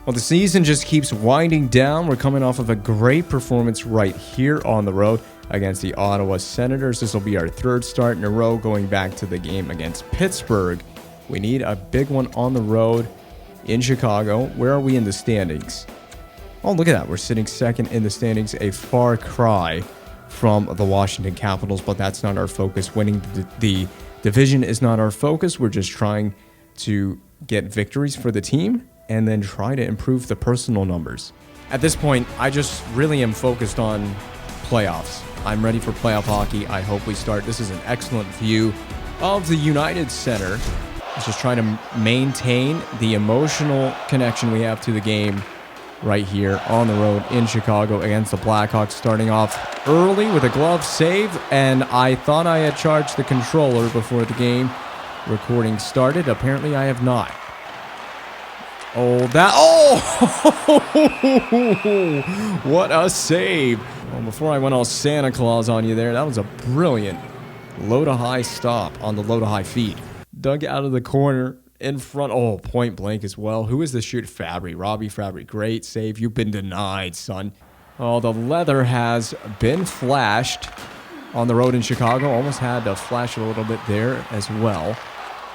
Well, the season just keeps winding down. We're coming off of a great performance right here on the road against the Ottawa Senators. This will be our third start in a row going back to the game against Pittsburgh. We need a big one on the road in Chicago. Where are we in the standings? Oh, look at that. We're sitting second in the standings, a far cry from the Washington Capitals, but that's not our focus. Winning the division is not our focus. We're just trying to get victories for the team and then try to improve the personal numbers. At this point, I just really am focused on playoffs. I'm ready for playoff hockey. I hope we start. This is an excellent view of the United Center. Let's just try to maintain the emotional connection we have to the game right here on the road in Chicago against the Blackhawks, starting off early with a glove save, and I thought I had charged the controller before the game recording started. Apparently I have not. Oh, what a save. Well, before I went all Santa Claus on you there, that was a brilliant low-to-high stop on the low-to-high feed. Dug out of the corner in front. Oh, point blank as well. Who is this shoot? Fabry. Robbie Fabry. Great save. You've been denied, son. Oh, the leather has been flashed on the road in Chicago. Almost had to flash a little bit there as well.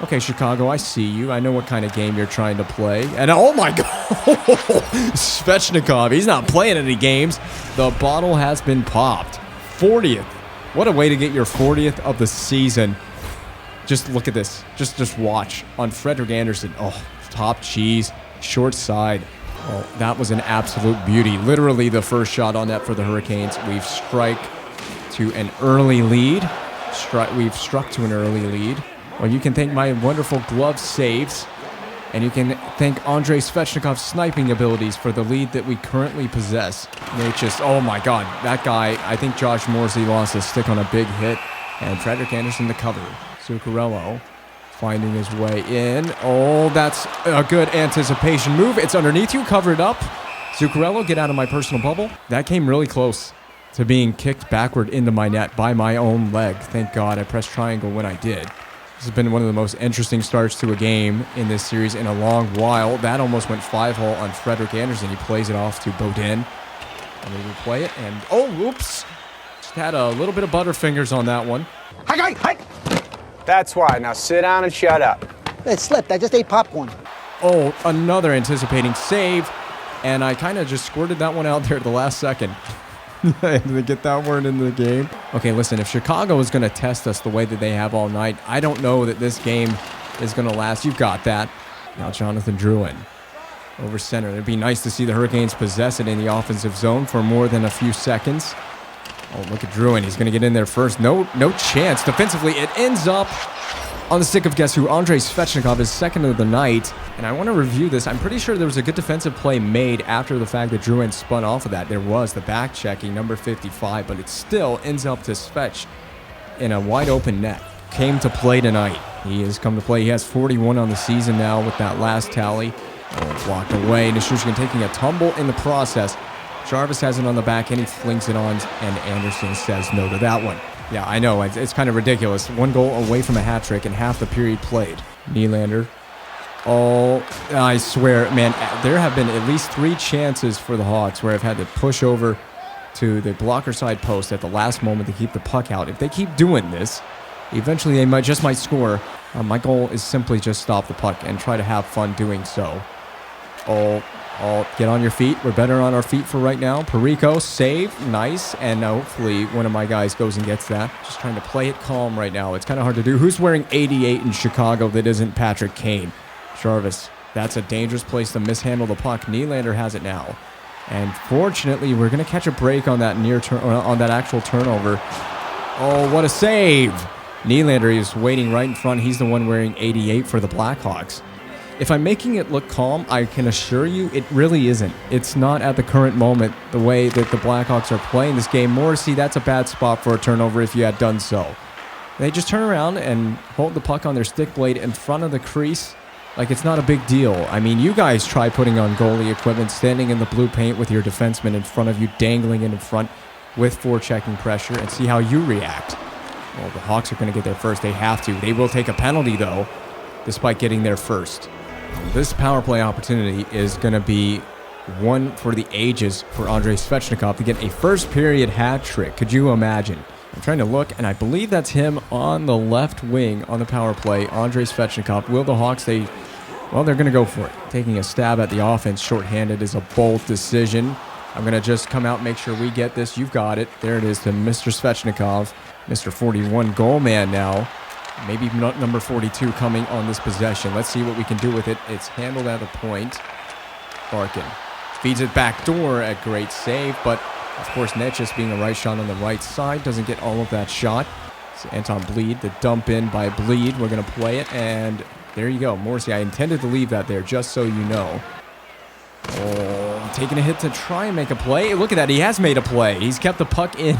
Okay, Chicago, I see you. I know what kind of game you're trying to play. And oh my God, Svechnikov, he's not playing any games. The bottle has been popped. 40th. What a way to get your 40th of the season. Just look at this. Just watch. On Frederik Andersen. Oh, top cheese. Short side. Oh, that was an absolute beauty. Literally the first shot on net for the Hurricanes. We've struck to an early lead. Well, you can thank my wonderful glove saves, and you can thank Andrei Svechnikov's sniping abilities for the lead that we currently possess. They just, oh my God, that guy, I think Josh Morrissey lost a stick on a big hit, and Frederik Andersen the cover. Zuccarello finding his way in. Oh, that's a good anticipation move. It's underneath you, cover it up. Zuccarello, get out of my personal bubble. That came really close to being kicked backward into my net by my own leg. Thank God I pressed triangle when I did. This has been one of the most interesting starts to a game in this series in a long while. That almost went 5-hole on Frederik Andersen. He plays it off to Beaudin. And we replay it, and oh, whoops. Just had a little bit of butterfingers on that one. Hi. That's why. Now sit down and shut up. It slipped. I just ate popcorn. Oh, another anticipating save. And I kind of just squirted that one out there at the last second. To get that word into the game. Okay, listen, if Chicago is going to test us the way that they have all night, I don't know that this game is going to last. You've got that. Now Jonathan Drouin over center. It'd be nice to see the Hurricanes possess it in the offensive zone for more than a few seconds. Oh, look at Drouin. He's going to get in there first. No chance. Defensively, it ends up on the stick of guess who? Andrei Svechnikov is second of the night. And I want to review this. I'm pretty sure there was a good defensive play made after the fact that Drouin spun off of that. There was the back checking, number 55, but it still ends up to Svech in a wide open net. Came to play tonight. He has come to play. He has 41 on the season now with that last tally. Oh, blocked away. Nichushkin taking a tumble in the process. Jarvis has it on the back and he flings it on, and Andersen says no to that one. Yeah, I know. It's kind of ridiculous. One goal away from a hat trick and half the period played. Nylander. Oh, I swear, man, there have been at least 3 chances for the Hawks where I've had to push over to the blocker side post at the last moment to keep the puck out. If they keep doing this, eventually they might score. My goal is simply just stop the puck and try to have fun doing so. Oh, get on your feet. We're better on our feet for right now. Perico, save, nice, and hopefully one of my guys goes and gets that. Just trying to play it calm right now. It's kind of hard to do. Who's wearing 88 in Chicago that isn't Patrick Kane? Jarvis. That's a dangerous place to mishandle the puck. Nylander has it now. And fortunately, we're going to catch a break on that on that actual turnover. Oh, what a save! Nylander is waiting right in front. He's the one wearing 88 for the Blackhawks. If I'm making it look calm, I can assure you it really isn't. It's not at the current moment the way that the Blackhawks are playing this game. Morrissey, that's a bad spot for a turnover if you had done so. They just turn around and hold the puck on their stick blade in front of the crease like it's not a big deal. I mean, you guys try putting on goalie equipment, standing in the blue paint with your defenseman in front of you, dangling it in front with forechecking pressure, and see how you react. Well, the Hawks are going to get there first. They have to. They will take a penalty, though, despite getting there first. This power play opportunity is going to be one for the ages for Andrei Svechnikov to get a first period hat trick. Could you imagine? I'm trying to look, and I believe that's him on the left wing on the power play, Andrei Svechnikov. Will the Hawks, they're going to go for it. Taking a stab at the offense shorthanded is a bold decision. I'm going to just come out and make sure we get this. You've got it. There it is to Mr. Svechnikov, Mr. 41 goal man now. Maybe number 42 coming on this possession. Let's see what we can do with it. It's handled at a point. Larkin feeds it back door, a great save, but of course Netchis being a right shot on the right side doesn't get all of that shot. It's Anton Bleed, the dump in by Bleed. We're going to play it, and there you go. Morrissey, I intended to leave that there just so you know. Oh, taking a hit to try and make a play. Look at that. He has made a play. He's kept the puck in,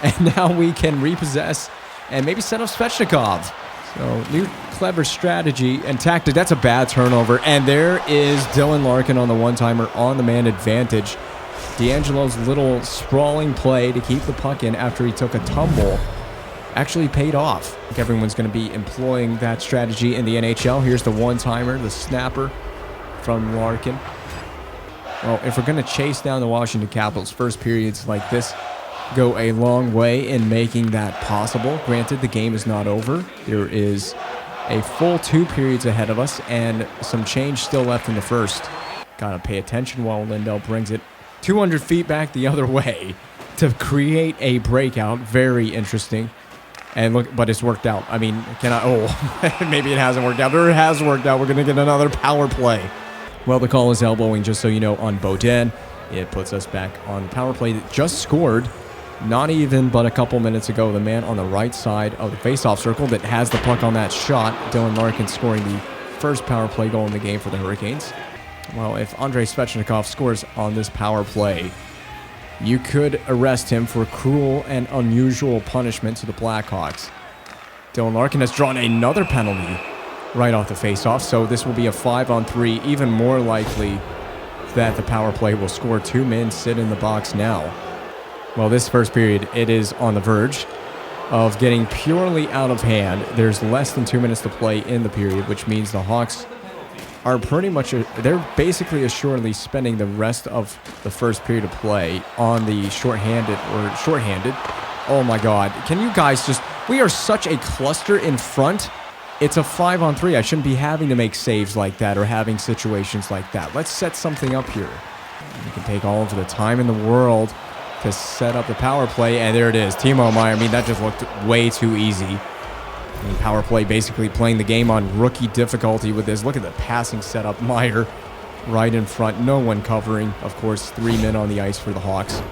and now we can repossess and maybe set up Svechnikov. So, new clever strategy and tactic. That's a bad turnover. And there is Dylan Larkin on the one-timer on the man advantage. D'Angelo's little sprawling play to keep the puck in after he took a tumble actually paid off. I think everyone's going to be employing that strategy in the NHL. Here's the one-timer, the snapper from Larkin. Well, if we're going to chase down the Washington Capitals, first periods like this go a long way in making that possible. Granted, the game is not over. There is a full 2 periods ahead of us and some change still left in the first. Gotta pay attention while Lindell brings it 200 feet back the other way to create a breakout. Very interesting. And look, but it's worked out. I mean, maybe it hasn't worked out, but it has worked out. We're gonna get another power play. Well, the call is elbowing, just so you know, on Beaudin. It puts us back on the power play that just scored. Not even but a couple minutes ago, the man on the right side of the faceoff circle that has the puck on that shot, Dylan Larkin, scoring the first power play goal in the game for the Hurricanes. Well, if Andrei Svechnikov scores on this power play, you could arrest him for cruel and unusual punishment to the Blackhawks. Dylan Larkin has drawn another penalty right off the faceoff, so this will be a 5-on-3, even more likely that the power play will score. 2 men sit in the box now. Well, this first period, it is on the verge of getting purely out of hand. There's less than 2 minutes to play in the period, which means the Hawks are they're basically assuredly spending the rest of the first period of play on the shorthanded. Oh my God. Can you guys we are such a cluster in front. It's a 5-on-3. I shouldn't be having to make saves like that or having situations like that. Let's set something up here. You can take all of the time in the world to set up the power play, and there it is. Timo Meier, that just looked way too easy. Power play basically playing the game on rookie difficulty with this. Look at the passing setup. Meier right in front. No one covering. Of course, 3 men on the ice for the Hawks.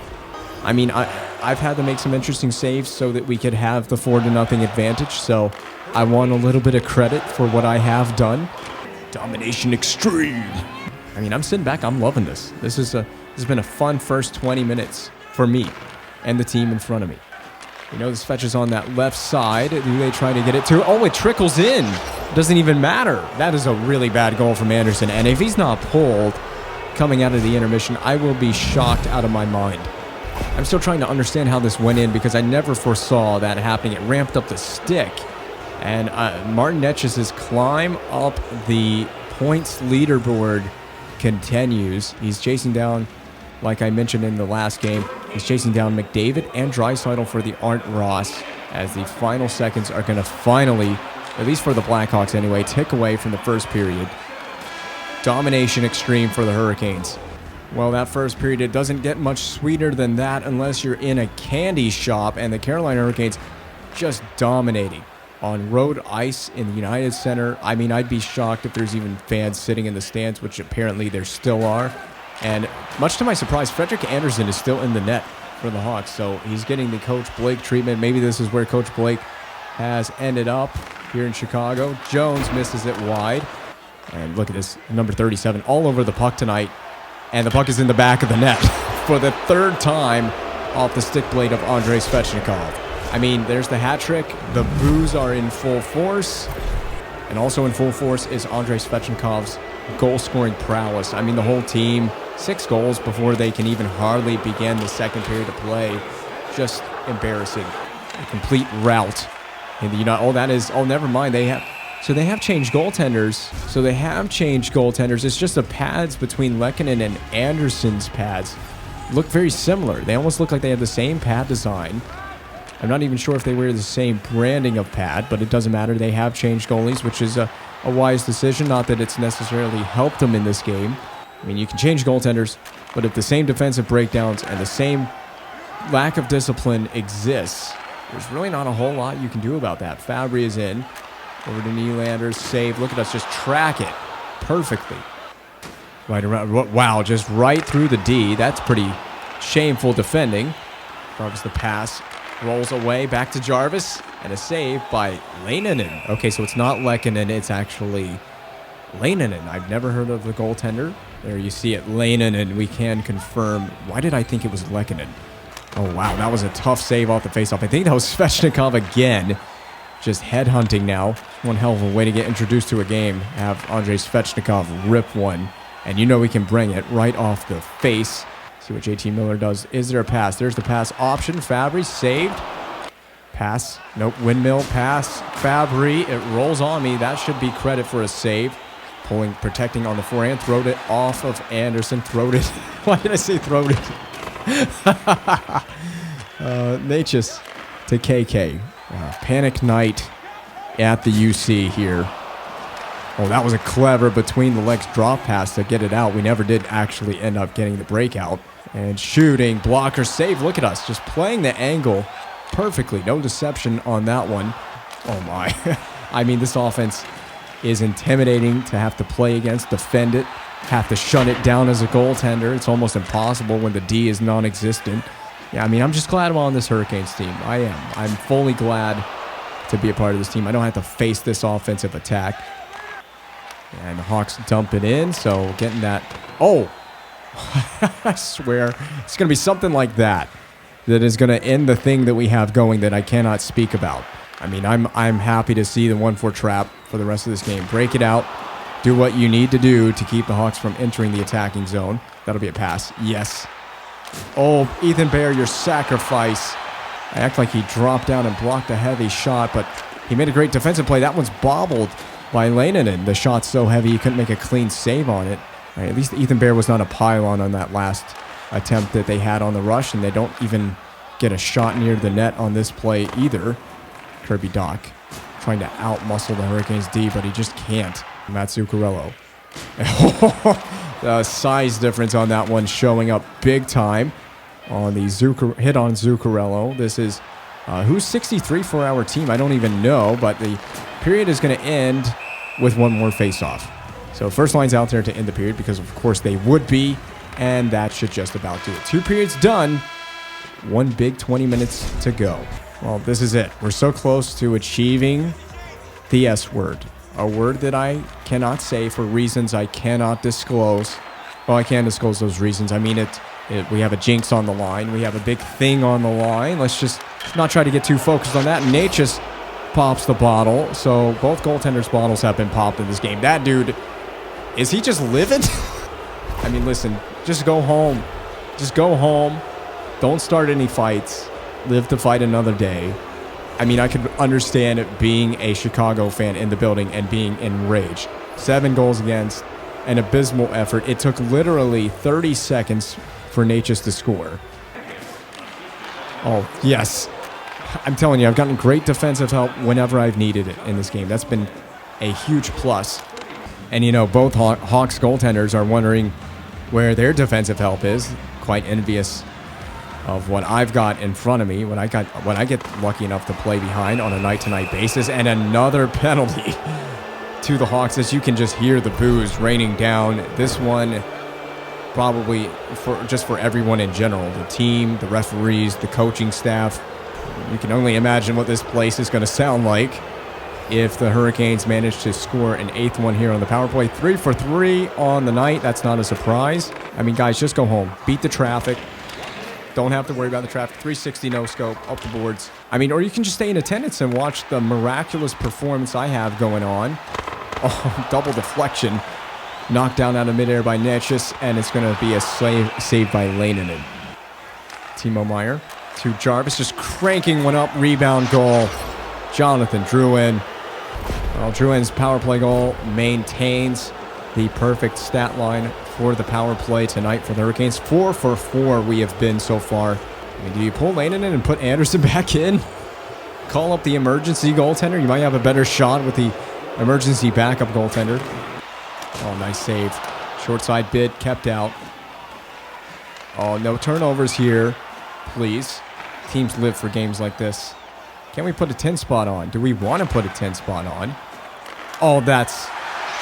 I've had to make some interesting saves so that we could have the 4-0 advantage, so I want a little bit of credit for what I have done. Domination extreme. I'm sitting back. I'm loving this. This has been a fun first 20 minutes for me and the team in front of me. This fetch is on that left side. Do they try to get it to? Oh, it trickles in. Doesn't even matter. That is a really bad goal from Anderson. And if he's not pulled coming out of the intermission, I will be shocked out of my mind. I'm still trying to understand how this went in because I never foresaw that happening. It ramped up the stick. And Martin Netchis' climb up the points leaderboard continues. He's chasing down, like I mentioned in the last game, he's chasing down McDavid and Draisaitl for the Art Ross as the final seconds are going to finally, at least for the Blackhawks anyway, tick away from the first period. Domination extreme for the Hurricanes. Well, that first period, it doesn't get much sweeter than that unless you're in a candy shop, and the Carolina Hurricanes just dominating on road ice in the United Center. I'd be shocked if there's even fans sitting in the stands, which apparently there still are. And much to my surprise, Frederik Andersen is still in the net for the Hawks, so he's getting the Coach Blake treatment. Maybe this is where Coach Blake has ended up here in Chicago. Jones misses it wide. And look at this, number 37, all over the puck tonight. And the puck is in the back of the net for the 3rd time off the stick blade of Andrei Svechnikov. There's the hat trick. The boos are in full force. And also in full force is Andrei Svechnikov's goal-scoring prowess. The whole team, 6 goals before they can even hardly begin the second period of play. Just embarrassing. A complete rout in the United. Never mind. So they have changed goaltenders. It's just the pads between Lehkonen and Anderson's pads look very similar. They almost look like they have the same pad design. I'm not even sure if they wear the same branding of pad, but it doesn't matter. They have changed goalies, which is a wise decision. Not that it's necessarily helped them in this game. I mean, you can change goaltenders, but if the same defensive breakdowns and the same lack of discipline exists, there's really not a whole lot you can do about that. Fabry is in. Over to Nylander's save. Look at us just track it perfectly. Right around. Wow, just right through the D. That's pretty shameful defending. Jarvis the pass. Rolls away. Back to Jarvis. And a save by Lehkonen. Okay, so it's not Lehkonen. It's actually Lehkonen. I've never heard of the goaltender. There you see it. Lehkonen. We can confirm. Why did I think it was Lehkonen? Oh, wow. That was a tough save off the faceoff. I think that was Svechnikov again. Just headhunting now. One hell of a way to get introduced to a game. Have Andrei Svechnikov rip one. And you know we can bring it right off the face. See what JT Miller does. Is there a pass? There's the pass option. Fabry saved. Pass. Nope. Windmill pass. Fabry. It rolls on me. That should be credit for a save. Protecting on the forehand. Throwed it off of Anderson. Throwed it. Why did I say throwed it? Natchez to KK. Panic night at the UC here. Oh, that was a clever between the legs drop pass to get it out. We never did actually end up getting the breakout. And shooting, blocker save. Look at us, just playing the angle perfectly. No deception on that one. Oh my. I mean, this offense is intimidating to have to play against, defend it, have to shut it down as a goaltender. It's almost impossible when the D is non-existent. Yeah, I mean, I'm just glad I'm on this Hurricanes team. I am. I'm fully glad to be a part of this team. I don't have to face this offensive attack. And the Hawks dump it in, so getting that. Oh! I swear, it's going to be something like that is going to end the thing that we have going that I cannot speak about. I mean, I'm happy to see the 1-4 trap for the rest of this game. Break it out. Do what you need to do to keep the Hawks from entering the attacking zone. That'll be a pass. Yes. Oh, Ethan Bear, your sacrifice. I act like he dropped down and blocked a heavy shot, but he made a great defensive play. That one's bobbled by Lehkonen. The shot's so heavy, he couldn't make a clean save on it. All right, at least Ethan Bear was not a pylon on that last attempt that they had on the rush, and they don't even get a shot near the net on this play either. Kirby Doc trying to outmuscle the Hurricanes D, but he just can't. Matt Zuccarello. The size difference on that one showing up big time on the hit on Zuccarello. This is who's 63 for our team? I don't even know, but the period is going to end with one more face-off. So first line's out there to end the period because, of course, they would be, and that should just about do it. 2 periods done. One big 20 minutes to go. Well, this is it. We're so close to achieving the S word. A word that I cannot say for reasons I cannot disclose. Well, I can disclose those reasons. I mean, we have a jinx on the line. We have a big thing on the line. Let's just not try to get too focused on that. Natchez pops the bottle. So both goaltenders' bottles have been popped in this game. That dude, is he just living? I mean, listen, just go home. Just go home. Don't start any fights. Live to fight another day. I mean, I could understand it being a Chicago fan in the building and being enraged. 7 goals against, an abysmal effort. It took literally 30 seconds for Natchez to score. Oh, yes. I'm telling you, I've gotten great defensive help whenever I've needed it in this game. That's been a huge plus. And, you know, both Hawks goaltenders are wondering where their defensive help is. Quite envious of what I've got in front of me when I get lucky enough to play behind on a night-to-night basis. And another penalty to the Hawks, as you can just hear the boos raining down. This one probably for everyone in general, the team, the referees, the coaching staff. You can only imagine what this place is going to sound like if the Hurricanes manage to score an 8th one here on the power play. 3 for 3 on the night. That's not a surprise. I mean, guys, just go home. Beat the traffic. Don't have to worry about the traffic. 360 no scope, up the boards. I mean, or you can just stay in attendance and watch the miraculous performance I have going on. Oh, double deflection. Knocked down out of midair by Natchez, and it's going to be a save by Lehkonen. Timo Meier to Jarvis, just cranking one up. Rebound goal. Jonathan Drouin. Well, Drouin's power play goal maintains the perfect stat line for the power play tonight for the Hurricanes. 4 for 4 we have been so far. I mean, do you pull Lehtonen in and put Anderson back in? Call up the emergency goaltender? You might have a better shot with the emergency backup goaltender. Oh, nice save. Short side bid kept out. Oh, no turnovers here, please. Teams live for games like this. Can we put a 10 spot on? Do we want to put a 10 spot on? Oh,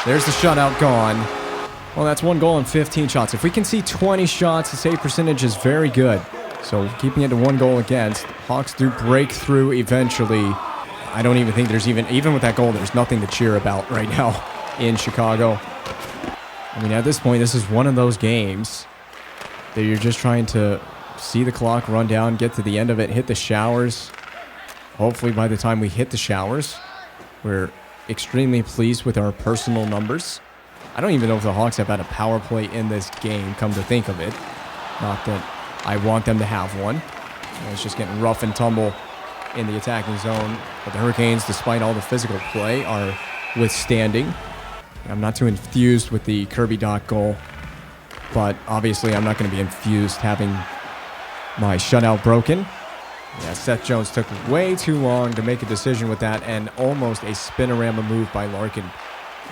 there's the shutout gone. Well, that's 1 goal and 15 shots. If we can see 20 shots, the save percentage is very good. So keeping it to 1 goal against. Hawks do break through eventually. I don't even think there's even with that goal, there's nothing to cheer about right now in Chicago. I mean, at this point, this is one of those games that you're just trying to see the clock run down, get to the end of it, hit the showers. Hopefully by the time we hit the showers, we're extremely pleased with our personal numbers. I don't even know if the Hawks have had a power play in this game, come to think of it. Not that I want them to have one. It's just getting rough and tumble in the attacking zone. But the Hurricanes, despite all the physical play, are withstanding. I'm not too enthused with the Kirby Dach goal, but obviously I'm not going to be enthused having my shutout broken. Yeah, Seth Jones took way too long to make a decision with that, and almost a spinorama move by Larkin.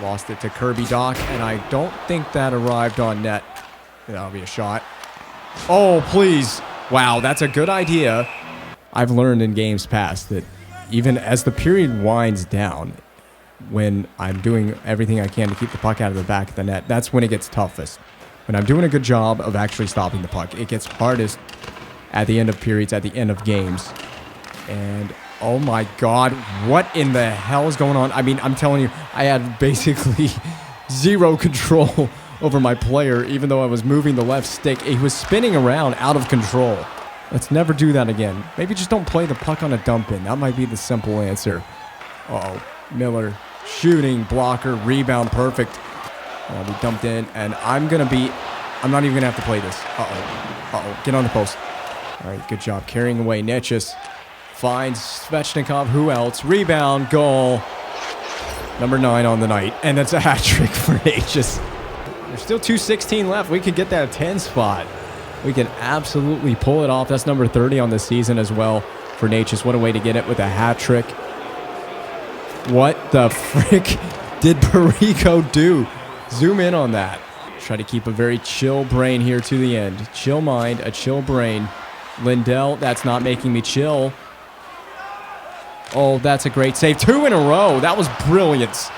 Lost it to Kirby Dach, and I don't think that arrived on net. That'll be a shot. Oh, please. Wow, that's a good idea. I've learned in games past that even as the period winds down, when I'm doing everything I can to keep the puck out of the back of the net, that's when it gets toughest. When I'm doing a good job of actually stopping the puck, it gets hardest at the end of periods, at the end of games. And oh my God, what in the hell is going on? I mean, I'm telling you, I had basically zero control over my player, even though I was moving the left stick. He was spinning around out of control. Let's never do that again. Maybe just don't play the puck on a dump in. That might be the simple answer. Uh-oh. Miller shooting, blocker, rebound, perfect. We dumped in, and I'm not even going to have to play this. Uh-oh, get on the post. All right, good job carrying away. Netchus finds Svechnikov, who else? Rebound, goal. Number 9 on the night, and that's a hat trick for Netchus. There's still 2:16 left. We could get that 10 spot. We can absolutely pull it off. That's number 30 on the season as well for Netchus. What a way to get it with a hat trick. What the frick did Perico do? Zoom in on that. Try to keep a very chill brain here to the end. Chill mind, a chill brain. Lindell, that's not making me chill. Oh, that's a great save. 2 in a row. That was brilliant.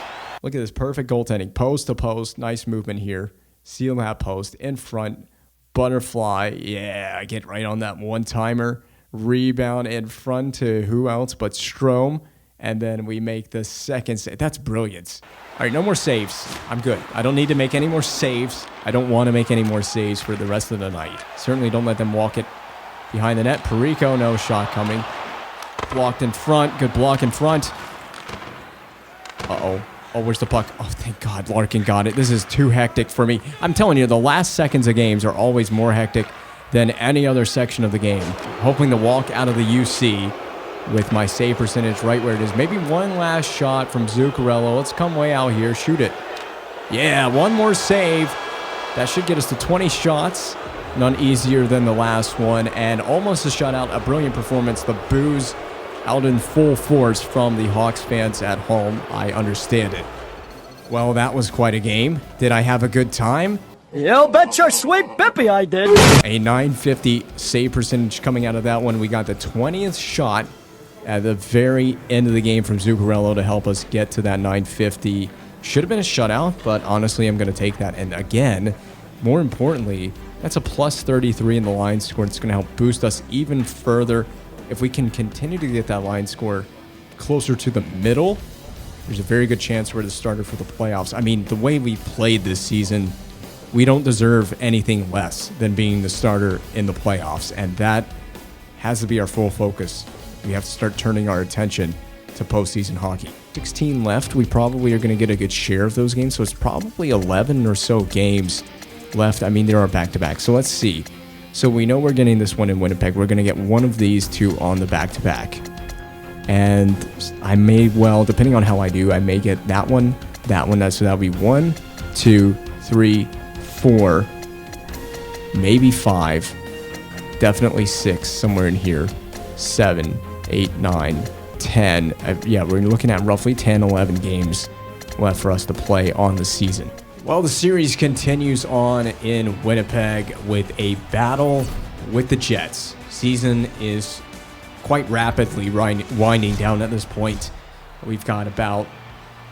Look at this perfect goaltending. Post to post. Nice movement here. Seal that post. In front. Butterfly. Yeah, I get right on that one-timer. Rebound in front to who else but Strome. And then we make the second save. That's brilliant. All right, no more saves. I'm good. I don't need to make any more saves. I don't want to make any more saves for the rest of the night. Certainly don't let them walk it behind the net. Perico, no shot coming. Blocked in front. Good block in front. Uh-oh. Oh, where's the puck? Oh, thank God Larkin got it. This is too hectic for me. I'm telling you, the last seconds of games are always more hectic than any other section of the game. Hoping to walk out of the UC with my save percentage right where it is. Maybe one last shot from Zuccarello. Let's come way out here. Shoot it. Yeah, one more save. That should get us to 20 shots. None easier than the last one. And almost a shutout. A brilliant performance. The boos out in full force from the Hawks fans at home. I understand it. Well, that was quite a game. Did I have a good time? You bet your sweet bippy I did. A 950 save percentage coming out of that one. We got the 20th shot at the very end of the game from Zuccarello to help us get to that 950. Should have been a shutout, but honestly, I'm going to take that. And again, more importantly, that's a plus 33 in the line score. It's going to help boost us even further. If we can continue to get that line score closer to the middle, there's a very good chance we're the starter for the playoffs. I mean, the way we played this season, we don't deserve anything less than being the starter in the playoffs. And that has to be our full focus. We have to start turning our attention to postseason hockey. 16 left. We probably are going to get a good share of those games. So it's probably 11 or so games left. I mean, there are back-to-back. So let's see. So we know we're getting this one in Winnipeg. We're going to get one of these two on the back-to-back. And I may, well, depending on how I do, I may get that one. So that'll be 1, 2, 3, 4, maybe 5, definitely 6, somewhere in here, 7, 8, 9, 10. Yeah, we're looking at roughly 10, 11 games left for us to play on the season. Well, the series continues on in Winnipeg with a battle with the Jets. Season is quite rapidly winding down at this point. We've got about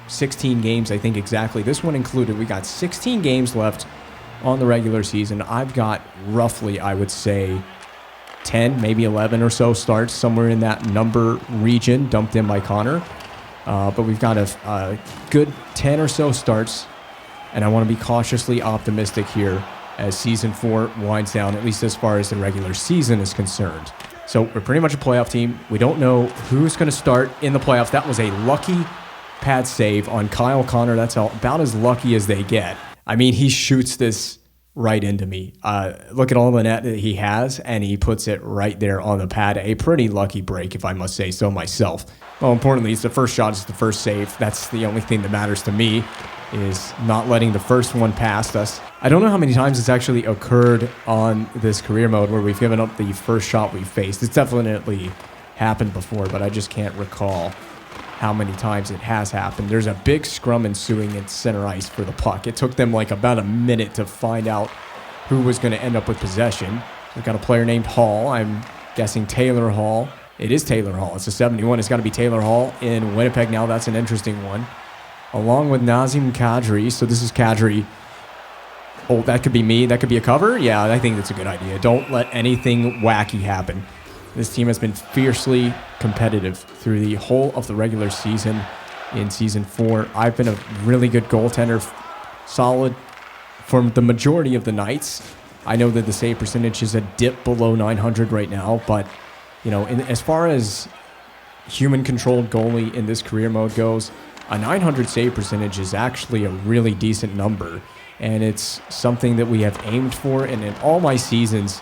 16 games, I think exactly, this one included. We got 16 games left on the regular season. I've got roughly, I would say, 10, maybe 11 or so starts, somewhere in that number region, dumped in by Connor. But we've got a good 10 or so starts, and I want to be cautiously optimistic here as Season 4 winds down, at least as far as the regular season is concerned. So we're pretty much a playoff team. We don't know who's going to start in the playoffs. That was a lucky pad save on Kyle Connor. That's about as lucky as they get. I mean, he shoots this right into me. Look at all the net that he has, and he puts it right there on the pad. A pretty lucky break, if I must say so myself. Well, importantly, it's the first shot, it's the first save. That's the only thing that matters to me, is not letting the first one past us. I don't know how many times it's actually occurred on this career mode where we've given up the first shot we faced. It's definitely happened before, but I just can't recall how many times it has happened. There's a big scrum ensuing at center ice for the puck. It took them like about a minute to find out who was going to end up with possession. We've got a player named Hall. I'm guessing Taylor Hall. It is Taylor Hall. It's a 71. It's got to be Taylor Hall in Winnipeg now. That's an interesting one. Along with Nazem Kadri. So this is Kadri. Oh, that could be me. That could be a cover. Yeah, I think that's a good idea. Don't let anything wacky happen. This team has been fiercely competitive through the whole of the regular season in Season 4. I've been a really good goaltender, solid for the majority of the nights. I know that the save percentage is a dip below 900 right now, but you know, as far as human-controlled goalie in this career mode goes, a 900 save percentage is actually a really decent number, and it's something that we have aimed for. And in all my seasons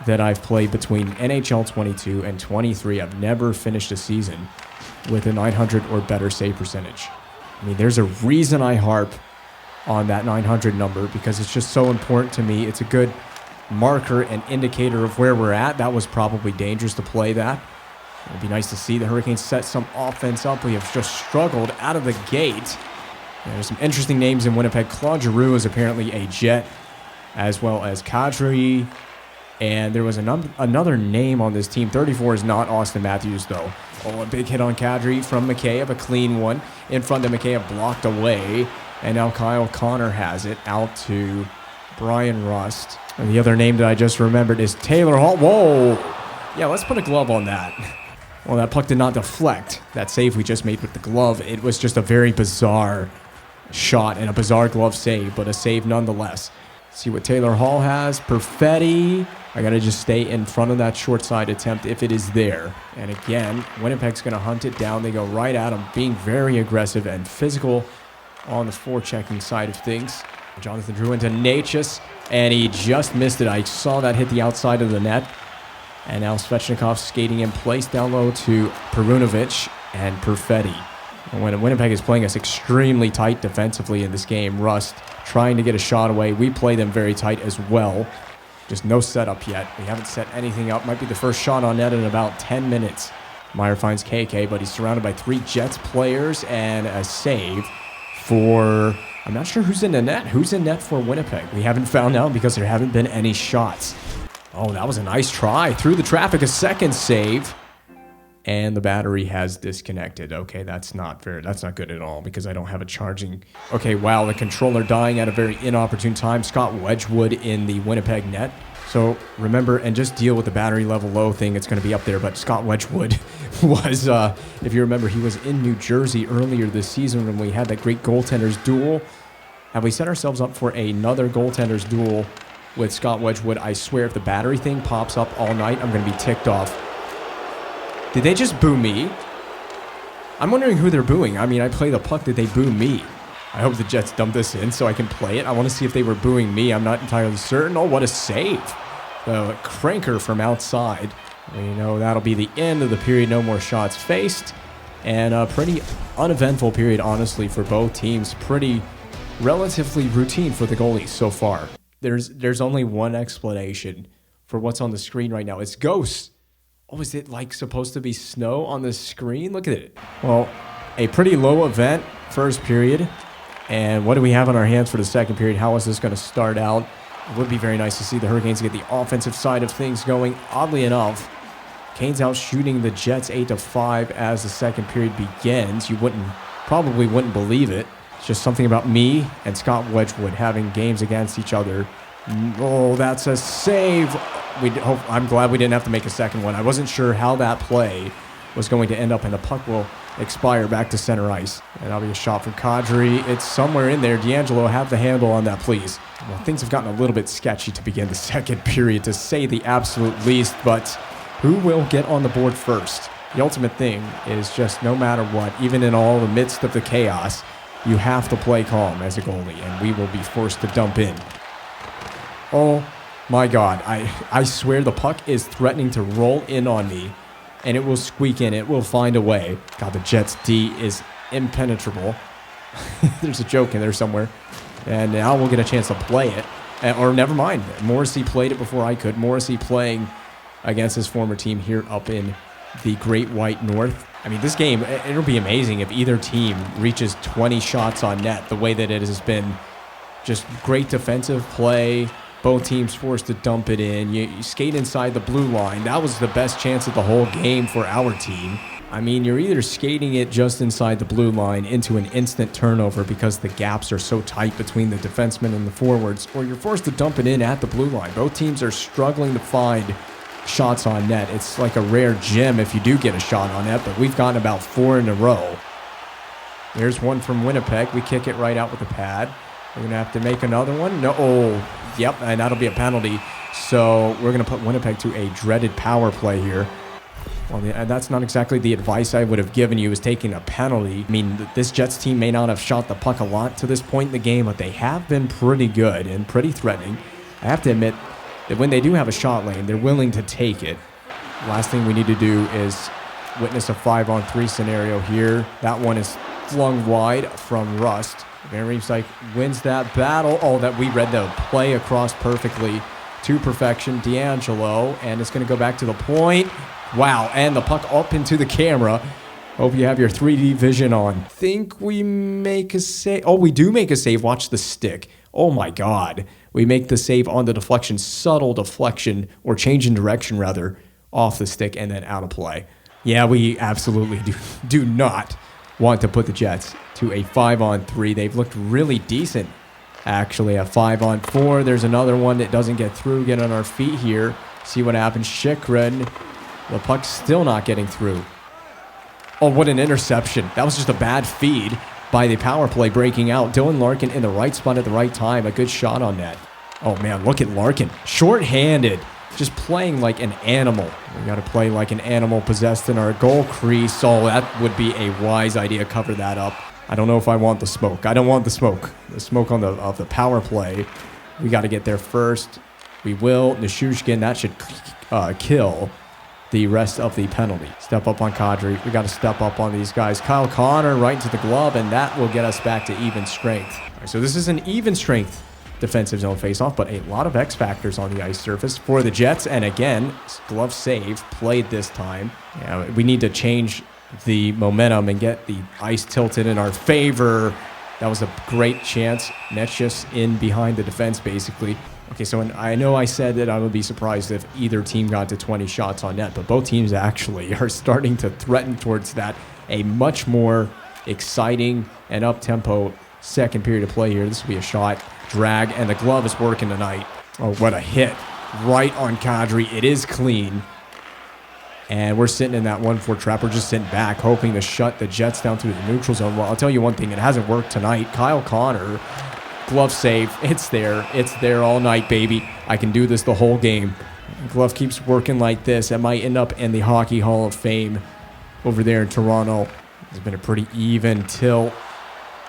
that I've played between NHL 22 and 23, I've never finished a season with a 900 or better save percentage. I mean, there's a reason I harp on that 900 number, because it's just so important to me. It's a good marker and indicator of where we're at. That was probably dangerous to play that. It'd be nice to see the Hurricanes set some offense up. We have just struggled out of the gate. There's some interesting names in Winnipeg. Claude Giroux is apparently a Jet, as well as Kadri. And there was another name on this team. 34 is not Austin Matthews, though. Oh, a big hit on Kadri from Mikheyev, a clean one. In front of Mikheyev, blocked away. And now Kyle Connor has it out to Brian Rust. And the other name that I just remembered is Taylor Hall. Whoa! Yeah, let's put a glove on that. Well, that puck did not deflect. That save we just made with the glove, it was just a very bizarre shot and a bizarre glove save, but a save nonetheless. See what Taylor Hall has. Perfetti. I got to just stay in front of that short side attempt if it is there. And again, Winnipeg's going to hunt it down. They go right at him, being very aggressive and physical on the forechecking side of things. Jonathan Drew into Natchez, and he just missed it. I saw that hit the outside of the net. And now Svechnikov skating in place down low to Perunovic and Perfetti. And when Winnipeg is playing us extremely tight defensively in this game, Rust trying to get a shot away. We play them very tight as well. Just no setup yet. We haven't set anything up. Might be the first shot on net in about 10 minutes. Meyer finds KK, but he's surrounded by 3 Jets players and a save for... I'm not sure who's in the net. Who's in net for Winnipeg? We haven't found out because there haven't been any shots. Oh, that was a nice try. Through the traffic, a second save. And the battery has disconnected. Okay, that's not fair. That's not good at all because I don't have a charging... Okay, wow, the controller dying at a very inopportune time. Scott Wedgwood in the Winnipeg net. So remember, and just deal with the battery level low thing. It's going to be up there, but Scott Wedgwood was, if you remember, he was in New Jersey earlier this season when we had that great goaltenders duel. Have we set ourselves up for another goaltenders duel with Scott Wedgwood? I swear if the battery thing pops up all night, I'm going to be ticked off. Did they just boo me? I'm wondering who they're booing. I mean, I play the puck. Did they boo me? I hope the Jets dump this in so I can play it. I want to see if they were booing me. I'm not entirely certain. Oh, what a save. The cranker from outside We know that'll be the end of the period. No more shots faced. And a pretty uneventful period, honestly, for both teams. Pretty relatively routine for the goalies so far. There's only one explanation for what's on the screen right now. It's ghosts. Oh, is it like supposed to be snow on the screen? Look at it. Well, a pretty low event first period. And what do we have on our hands for the second period? How is this going to start out? It would be very nice to see the Hurricanes get the offensive side of things going. Oddly enough, Canes out shooting the Jets 8-5 as the second period begins. You probably wouldn't believe it. It's just something about me and Scott Wedgwood having games against each other. Oh, that's a save. I'm glad we didn't have to make a second one. I wasn't sure how that play was going to end up, and the puck will expire back to center ice. And that'll be a shot from Kadri. It's somewhere in there. D'Angelo, have the handle on that, please. Well, things have gotten a little bit sketchy to begin the second period, to say the absolute least, but who will get on the board first? The ultimate thing is just no matter what, even in all the midst of the chaos, you have to play calm as a goalie, and we will be forced to dump in. Oh my God, I swear the puck is threatening to roll in on me, and it will squeak in. It will find a way. God, the Jets' D is impenetrable. There's a joke in there somewhere. And now we'll get a chance to play it. Or never mind. Morrissey played it before I could. Morrissey playing against his former team here up in the Great White North. I mean, this game, it'll be amazing if either team reaches 20 shots on net, the way that it has been. Just great defensive play. Both teams forced to dump it in. You skate inside the blue line. That was the best chance of the whole game for our team. I mean, you're either skating it just inside the blue line into an instant turnover because the gaps are so tight between the defensemen and the forwards, or you're forced to dump it in at the blue line. Both teams are struggling to find shots on net. It's like a rare gem if you do get a shot on net, but we've gotten about 4 in a row. There's one from Winnipeg. We kick it right out with the pad. We're going to have to make another one. No, oh, yep, and that'll be a penalty. So we're going to put Winnipeg to a dreaded power play here. Well, that's not exactly the advice I would have given you, is taking a penalty. I mean, this Jets team may not have shot the puck a lot to this point in the game, but they have been pretty good and pretty threatening. I have to admit that when they do have a shot lane, they're willing to take it. Last thing we need to do is witness a 5-on-3 scenario here. That one is flung wide from Rust. Van Riemsdyk wins that battle. Oh, that we read the play across perfectly to perfection. D'Angelo, and it's going to go back to the point. Wow, and the puck up into the camera. Hope you have your 3D vision on. Think we make a save. Oh, we do make a save. Watch the stick. Oh my God. We make the save on the deflection, subtle deflection, or change in direction rather, off the stick and then out of play. Yeah, we absolutely do not want to put the Jets to a 5-on-3. They've looked really decent, actually. A 5-on-4. There's another one that doesn't get through. Get on our feet here. See what happens. Chychrun. The puck's still not getting through. Oh, what an interception. That was just a bad feed by the power play breaking out. Dylan Larkin in the right spot at the right time. A good shot on net. Oh, man, look at Larkin. Short-handed. Just playing like an animal. We got to play like an animal possessed in our goal crease. Oh, that would be a wise idea. Cover that up. I don't know if I want the smoke. I don't want the smoke. The smoke of the power play. We got to get there first. We will. Nishushkin, that should kill the rest of the penalty. Step up on Kadri. We got to step up on these guys. Kyle Connor right into the glove, and that will get us back to even strength. All right, so this is an even strength defensive zone faceoff, but a lot of X factors on the ice surface for the Jets. And again, glove save played this time. Yeah, we need to change the momentum and get the ice tilted in our favor. That was a great chance. Nets just in behind the defense, basically. Okay, so I know I said that I would be surprised if either team got to 20 shots on net, but both teams actually are starting to threaten towards that. A much more exciting and up-tempo second period of play here. This will be a shot, drag, and the glove is working tonight. Oh, what a hit. Right on Kadri. It is clean. And we're sitting in that 1-4 trap. We're just sitting back, hoping to shut the Jets down through the neutral zone. Well, I'll tell you one thing. It hasn't worked tonight. Kyle Connor, glove save. It's there. It's there all night, baby. I can do this the whole game. Glove keeps working like this. It might end up in the Hockey Hall of Fame over there in Toronto. There's been a pretty even tilt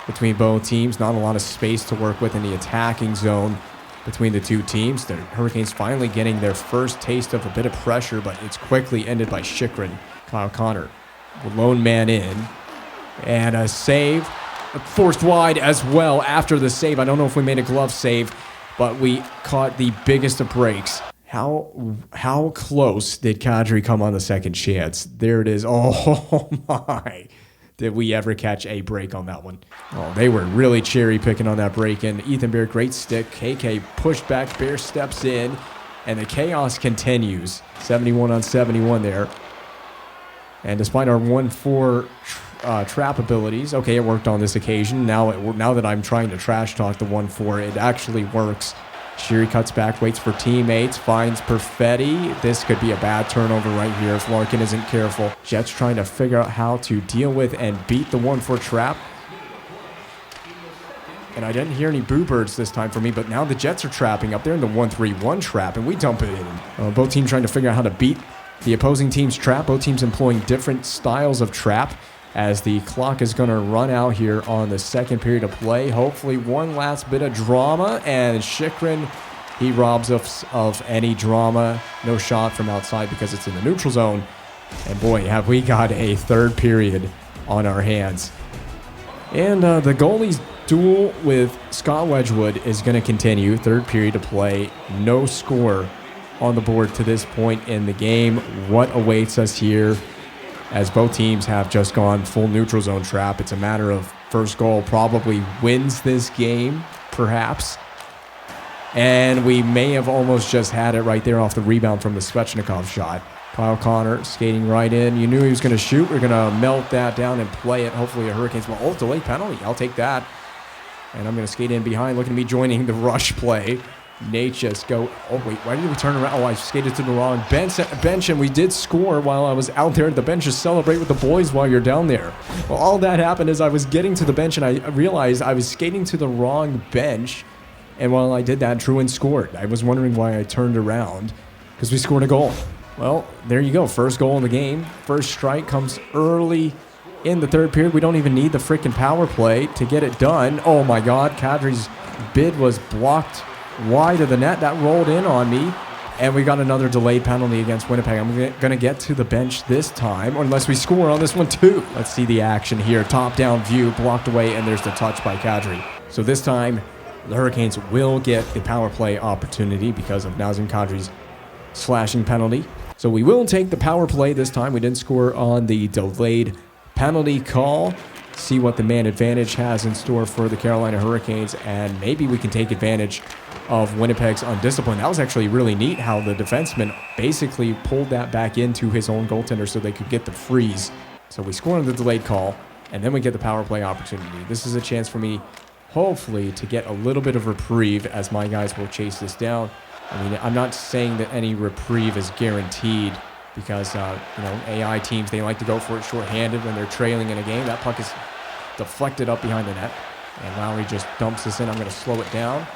between both teams. Not a lot of space to work with in the attacking zone. between the two teams. The Hurricanes finally getting their first taste of a bit of pressure, but it's quickly ended by Chychrun. Kyle Connor, the lone man in, and a save. Forced wide as well after the save. I don't know if we made a glove save, but we caught the biggest of breaks. How close did Kadri come on the second chance? There it is. Oh my. Did we ever catch a break on that one? Oh, they were really cherry picking on that break in. Ethan Bear, great stick. KK pushed back. Bear steps in, and the chaos continues. 71 on 71 there. And despite our 1-4 trap abilities, okay, it worked on this occasion. Now that I'm trying to trash talk the 1-4, it actually works. Sheary cuts back, waits for teammates, finds Perfetti. This could be a bad turnover right here if Larkin isn't careful. Jets trying to figure out how to deal with and beat the 1-4 trap. And I didn't hear any boo birds this time for me, but now the Jets are trapping up there in the 1-3-1 trap, and we dump it in. Both teams trying to figure out how to beat the opposing team's trap. Both teams employing different styles of trap, as the clock is going to run out here on the second period of play. Hopefully one last bit of drama, and Chychrun, he robs us of any drama. No shot from outside because it's in the neutral zone. And boy, have we got a third period on our hands. And the goalie's duel with Scott Wedgwood is going to continue. Third period of play. No score on the board to this point in the game. What awaits us here? As both teams have just gone full neutral zone trap. It's a matter of first goal probably wins this game, perhaps. And we may have almost just had it right there off the rebound from the Svechnikov shot. Kyle Connor skating right in. You knew he was going to shoot. We're going to melt that down and play it. Hopefully a Hurricanes ball. Oh, delayed penalty. I'll take that. And I'm going to skate in behind. Look at me joining the rush play. Nate just go, oh wait, why did we turn around? Oh, I skated to the wrong bench, and we did score while I was out there at the bench. Just celebrate with the boys while you're down there. Well, all that happened is I was getting to the bench, and I realized I was skating to the wrong bench, and while I did that, Druin scored. I was wondering why I turned around, because we scored a goal. Well, there you go, first goal in the game. First strike comes early in the third period. We don't even need the freaking power play to get it done. Oh my God, Kadri's bid was blocked wide of the net. That rolled in on me, and we got another delayed penalty against Winnipeg. I'm going to get to the bench this time, unless we score on this one too. Let's see the action here. Top-down view, blocked away, and there's the touch by Kadri. So this time, the Hurricanes will get the power play opportunity because of Nazem Kadri's slashing penalty. So we will take the power play this time. We didn't score on the delayed penalty call. See what the man advantage has in store for the Carolina Hurricanes, and maybe we can take advantage of Winnipeg's undisciplined. That was actually really neat how the defenseman basically pulled that back into his own goaltender so they could get the freeze. So we score on the delayed call, and then we get the power play opportunity. This is a chance for me, hopefully, to get a little bit of reprieve as my guys will chase this down. I mean, I'm not saying that any reprieve is guaranteed because, AI teams, they like to go for it shorthanded when they're trailing in a game. That puck is deflected up behind the net, and Lowry just dumps this in. I'm going to slow it down.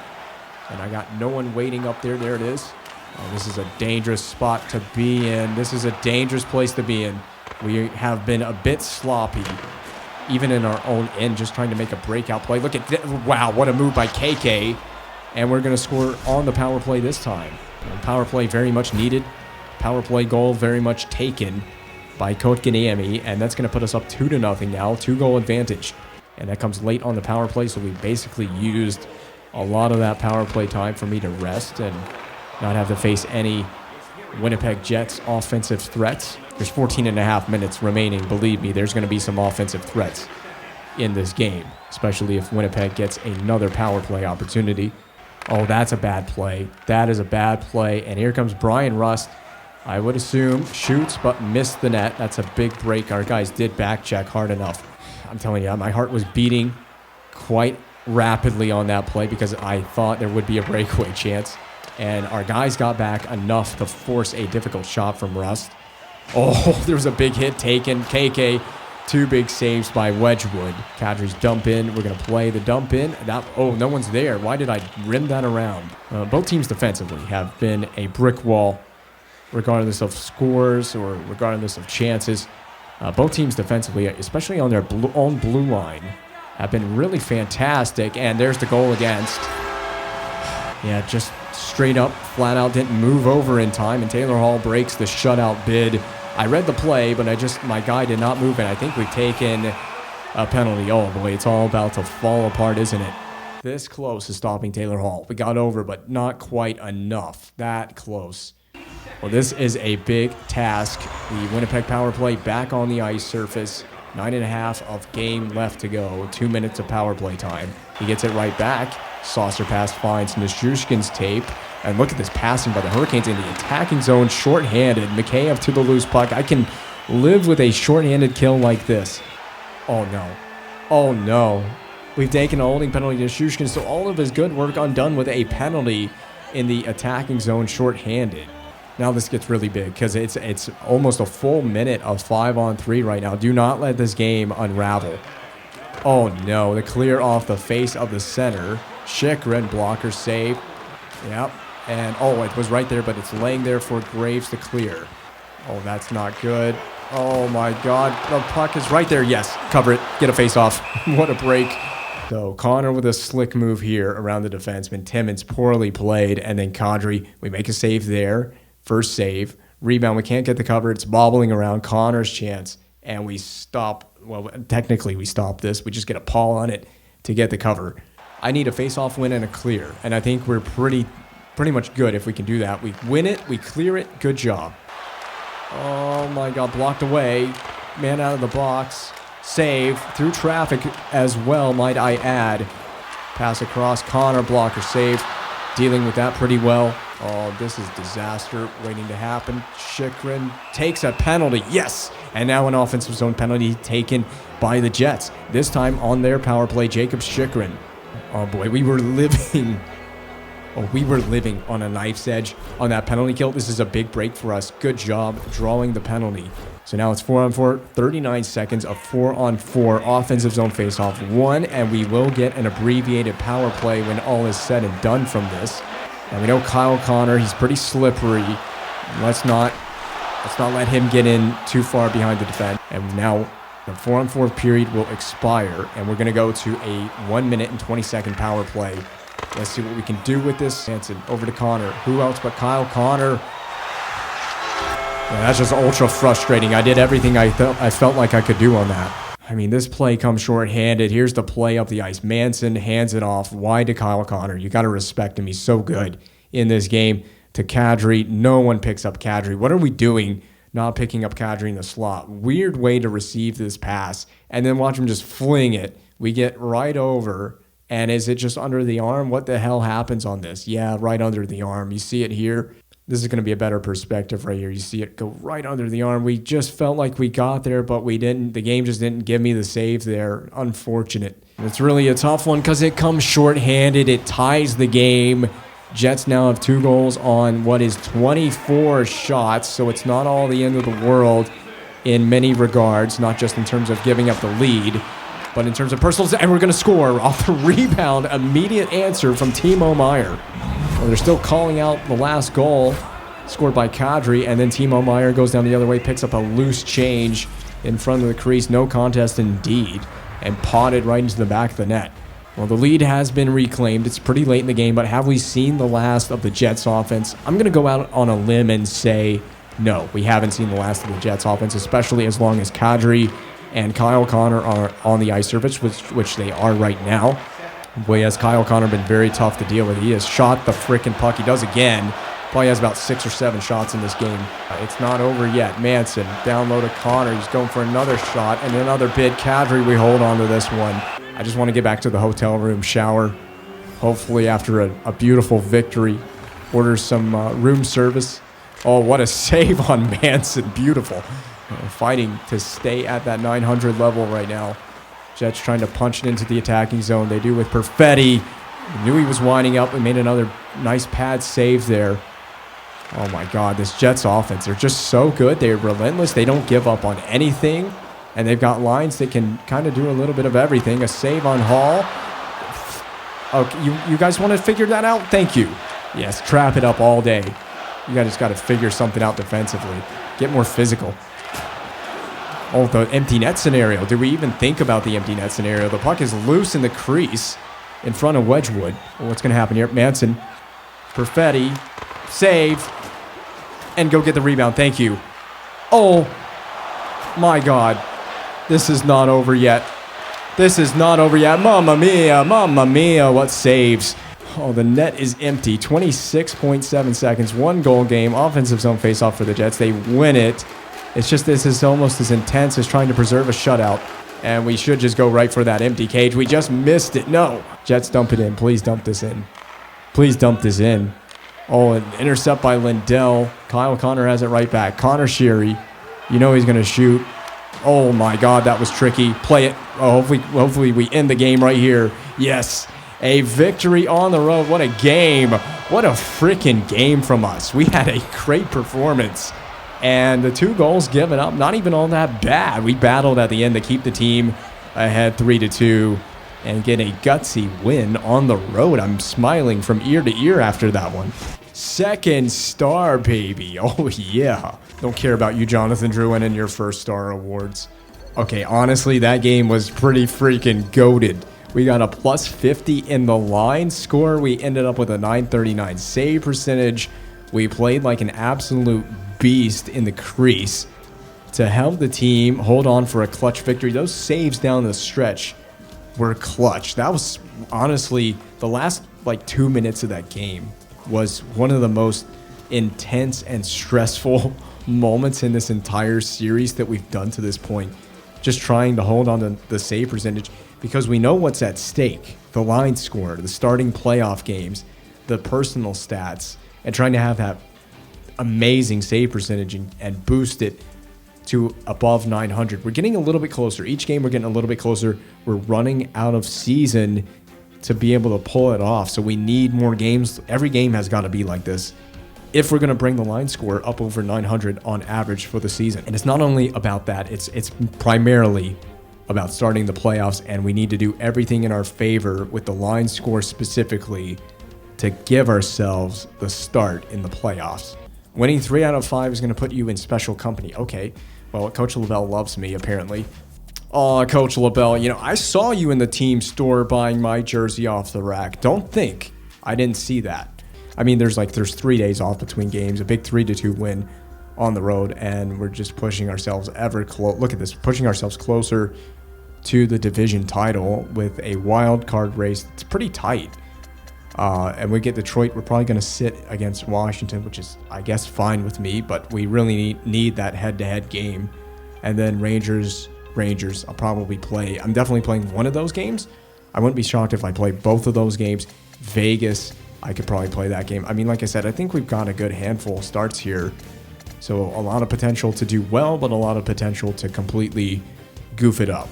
And I got no one waiting up there. There it is. Oh, this is a dangerous spot to be in. This is a dangerous place to be in. We have been a bit sloppy, even in our own end, just trying to make a breakout play. Look at this. Wow, what a move by KK. And we're going to score on the power play this time. Power play very much needed. Power play goal very much taken by Kotkaniemi. And that's going to put us up 2-0 now. 2-goal advantage. And that comes late on the power play, so we basically used a lot of that power play time for me to rest and not have to face any Winnipeg Jets offensive threats. There's 14 and a half minutes remaining. Believe me, there's going to be some offensive threats in this game, especially if Winnipeg gets another power play opportunity. Oh, that's a bad play. That is a bad play. And here comes Brian Rust. I would assume shoots but missed the net. That's a big break. Our guys did back check hard enough. I'm telling you, my heart was beating quite rapidly on that play because I thought there would be a breakaway chance, and our guys got back enough to force a difficult shot from Rust. Oh, there was a big hit taken. KK, 2 big saves by Wedgwood. Kadri's dump in. We're going to play the dump in. No one's there. Why did I rim that around? Both teams defensively have been a brick wall regardless of scores or regardless of chances. Both teams defensively, especially on their own blue line, have been really fantastic, and there's the goal against. Yeah, just straight up, flat out, didn't move over in time, and Taylor Hall breaks the shutout bid. I read the play, but my guy did not move, and I think we've taken a penalty. Oh boy, it's all about to fall apart, isn't it? This close to stopping Taylor Hall. We got over, but not quite enough. That close. Well, this is a big task. The Winnipeg power play back on the ice surface. 9.5 of game left to go. 2 minutes of power play time. He gets it right back. Saucer pass finds Nichushkin's tape. And look at this passing by the Hurricanes in the attacking zone. Short-handed. Mikheyev to the loose puck. I can live with a short-handed kill like this. Oh, no. Oh, no. We've taken a holding penalty to Nichushkin, so all of his good work undone with a penalty in the attacking zone short-handed. Now this gets really big because it's almost a full minute of 5-on-3 right now. Do not let this game unravel. Oh, no. The clear off the face of the center. Chychrun blocker save. Yep. And, oh, it was right there, but it's laying there for Graves to clear. Oh, that's not good. Oh, my God. The puck is right there. Yes. Cover it. Get a face-off. What a break. So Connor with a slick move here around the defenseman. Timmins poorly played. And then Kadri, we make a save there. First save. Rebound. We can't get the cover. It's bobbling around. Connor's chance. And we stop. Well, technically we stop this. We just get a paw on it to get the cover. I need a face-off win and a clear. And I think we're pretty much good if we can do that. We win it. We clear it. Good job. Oh, my God. Blocked away. Man out of the box. Save. Through traffic as well, might I add. Pass across. Connor blocker save. Dealing with that pretty well. Oh, this is disaster waiting to happen. Chychrun takes a penalty. Yes! And now an offensive zone penalty taken by the Jets. This time on their power play, Jacob Chychrun. Oh boy, we were living on a knife's edge on that penalty kill. This is a big break for us. Good job drawing the penalty. So now it's 4-on-4, 39 seconds of 4-on-4 offensive zone faceoff 1, and we will get an abbreviated power play when all is said and done from this. And we know Kyle Connor, he's pretty slippery. Let's not let him get in too far behind the defense. And now the 4-on-4 period will expire, and we're going to go to a 1 minute and 20-second power play. Let's see what we can do with this. Hansen over to Connor. Who else but Kyle Connor? Yeah, that's just ultra frustrating. I did everything I felt like I could do on that. I mean, this play comes short-handed. Here's the play up the ice. Manson hands it off wide to Kyle Connor. You got to respect him. He's so good in this game. To Kadri. No one picks up Kadri. What are we doing not picking up Kadri in the slot? Weird way to receive this pass. And then watch him just fling it. We get right over. And is it just under the arm? What the hell happens on this? Yeah, right under the arm. You see it here. This is going to be a better perspective right here. You see it go right under the arm. We just felt like we got there, but we didn't. The game just didn't give me the save there. Unfortunate. It's really a tough one because it comes short-handed. It ties the game. Jets now have 2 goals on what is 24 shots, so it's not all the end of the world in many regards, not just in terms of giving up the lead, but in terms of personals. And we're going to score off the rebound. Immediate answer from Timo Meier. Well, they're still calling out the last goal scored by Kadri, and then Timo Meier goes down the other way, picks up a loose change in front of the crease. No contest indeed, and potted right into the back of the net. Well, the lead has been reclaimed. It's pretty late in the game, but have we seen the last of the Jets offense? I'm going to go out on a limb and say no, we haven't seen the last of the Jets offense, especially as long as Kadri and Kyle Connor are on the ice surface, which they are right now. Boy, has Kyle Connor been very tough to deal with. He has shot the frickin' puck. He does again. Probably has about 6 or 7 shots in this game. It's not over yet. Manson down low to Connor. He's going for another shot and another bid. Kadri, we hold on to this one. I just want to get back to the hotel room, shower. Hopefully after a beautiful victory. Order some room service. Oh, what a save on Manson. Beautiful. Fighting to stay at that 900 level right now. Jets trying to punch it into the attacking zone. They do with Perfetti. Knew he was winding up and made another nice pad save there. Oh my God, this Jets offense, they're just so good. They're relentless. They don't give up on anything. And they've got lines that can kind of do a little bit of everything. A save on Hall. Okay, you guys want to figure that out? Thank you. Yes, trap it up all day. You guys just got to figure something out defensively. Get more physical. Oh, the empty net scenario. Did we even think about the empty net scenario? The puck is loose in the crease in front of Wedgwood. Well, what's going to happen here? Manson Perfetti, save, and go get the rebound. Thank you. Oh, my God. This is not over yet. This is not over yet. Mamma mia, what saves. Oh, the net is empty. 26.7 seconds, 1 goal game, offensive zone faceoff for the Jets. They win it. It's just this is almost as intense as trying to preserve a shutout. And we should just go right for that empty cage. We just missed it. No. Jets dump it in. Please dump this in. Please dump this in. Oh, an intercept by Lindell. Kyle Connor has it right back. Connor Sheary. You know he's going to shoot. Oh, my God. That was tricky. Play it. Oh, hopefully we end the game right here. Yes. A victory on the road. What a game. What a freaking game from us. We had a great performance. And the 2 goals given up, not even all that bad. We battled at the end to keep the team ahead 3-2 and get a gutsy win on the road. I'm smiling from ear to ear after that one. Second star, baby. Oh, yeah. Don't care about you, Jonathan Drouin, and your first star awards. Okay, honestly, that game was pretty freaking goated. We got a plus 50 in the line score. We ended up with a .939 save percentage. We played like an absolute beast in the crease to help the team hold on for a clutch victory. Those saves down the stretch were clutch. That was honestly the last 2 minutes of that game was one of the most intense and stressful moments in this entire series that we've done to this point. Just trying to hold on to the save percentage because we know what's at stake. The line score, the starting playoff games, the personal stats, and trying to have that amazing save percentage and boost it to above 900. We're getting a little bit closer. Each game we're getting a little bit closer. We're running out of season to be able to pull it off. So we need more games. Every game has got to be like this if we're going to bring the line score up over 900 on average for the season. And it's not only about that. It's primarily about starting the playoffs, and we need to do everything in our favor with the line score specifically to give ourselves the start in the playoffs. Winning 3 out of 5 is going to put you in special company. Okay, well, Coach LaBelle loves me, apparently. Oh, Coach LaBelle, I saw you in the team store buying my jersey off the rack. Don't think I didn't see that. I mean, there's 3 days off between games, a big 3-2 win on the road, and we're just pushing ourselves look at this, pushing ourselves closer to the division title with a wild card race. It's pretty tight. And we get Detroit. We're probably going to sit against Washington, which is, I guess, fine with me. But we really need that head-to-head game. And then Rangers, I'll probably play. I'm definitely playing one of those games. I wouldn't be shocked if I play both of those games. Vegas, I could probably play that game. I mean, like I said, I think we've got a good handful of starts here. So a lot of potential to do well, but a lot of potential to completely goof it up.